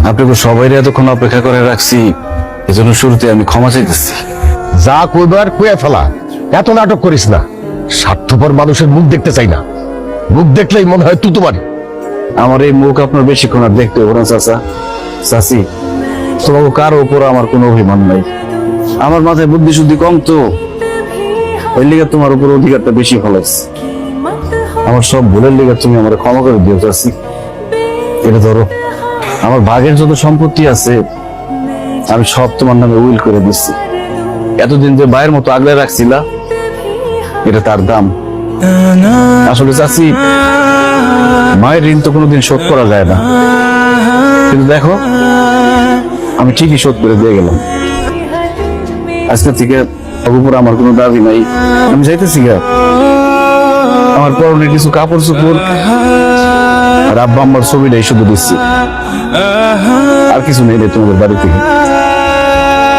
আপনাকে সবাই এতক্ষণ অপেক্ষা করে রাখছি, এজন্য শুরুতে আমি ক্ষমা চাইতেছি। যা কইবার কইয়া ফেলা, এত নাটক করিস না। স্বার্থপর মানুষের মুখ দেখতে চাই না, মুখ দেখলেই মনে হয় তুতুবাড়ি। আমার এই মুখ আপনার বেশিক্ষণ আর দেখতে হবে না চাচা। চাচি, তোমাকে কারো উপর আমার কোনো অভিমান নাই। আমার মাথায় বুদ্ধি শুদ্ধি কম তো, ওই লিগে তোমার উপর অধিকারটা বেশি ফলাইছে। আমার সব ভুলের লিগে তুমি আমার ক্ষমা করে দিও চাচি। এটা ধরো, আমার ভাগের যত সম্পত্তি আছে আমি সব তোমার নামে উইল করে দিচ্ছি। এতদিন যে ভাইয়ের মতো আগলে রাখছিলা, এটা তার দাম। আসলে চাচি, মায়ের ঋণ তো কোনোদিন শোধ করা যায় না, কিন্তু দেখো আমি ঠিকই শোধ করে দিয়ে গেলাম। আজকে থেকে ওর উপর আমার কোনো দাবি নাই। আমি যাইতেছি গা, আমার পরনে কিছু কাপড় চোপড় আর আব্বা আম্মার ছবিটাই শুধু দিচ্ছি, আর কিছু নেই রে তোমাদের বাড়ি থেকে।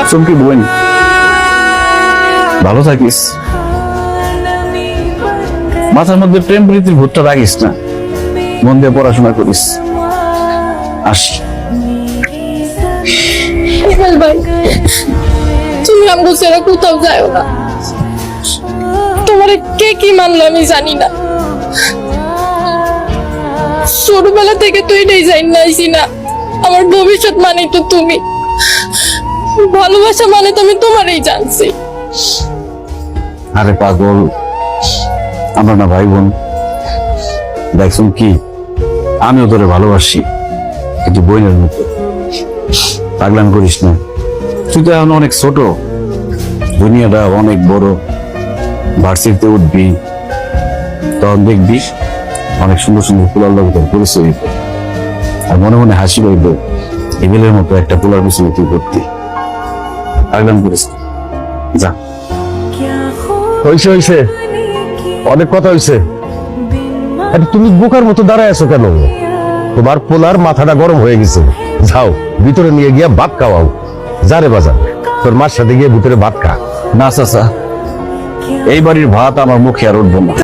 চমকি বোন, ভালো থাকিস, মাথার মধ্যে প্রেম প্রীতির ভূতটা রাখিস না, মন দিয়ে পড়াশোনা করিস। আসি। ইসমাইল ভাই, তুমি আমাকে ছেড়ে কোথাও যাও না। তোমারে কে কি মানলো আমি জানি না। ছোটবেলা থেকে তুই এটাই জানি না আইসি না, আমার ভবিষ্যৎ মানে তো তুমি, ভালোবাসা মানে তো আমি তোমারই জানছি। আরে পাগল, আমরা না ভাই বোন? দেখুন কি, আমিও তোরে ভালোবাসি, কিন্তু বোনের মতো। পাগলামি করিস না, তুই তো এখন অনেক ছোট, দুনিয়াটা অনেক বড়। ভার্সিটিতে উঠবি, তখন দেখবি অনেক সুন্দর সুন্দর পোলার লোক তোর পরিচয় হইব, আর মনে মনে হাসি পাইব এগুলোর মতো একটা পোলার পিছনে তুই করতি। পাগলামি করিস না, যা। হইছে হইছে, অনেক কথা হইছে। তুমি বোকার মতো দাঁড়ায় আছো কেন? তোমার পোলার মাথাটা গরম হয়ে গেছে, যাও ভিতরে নিয়ে গিয়া ভাত খাওয়াও। যারে বাজার, তোর মার সাথে গিয়ে ভিতরে ভাত খা। না চাচা, এই বাড়ির ভাত আমার মুখে আর উঠবো না।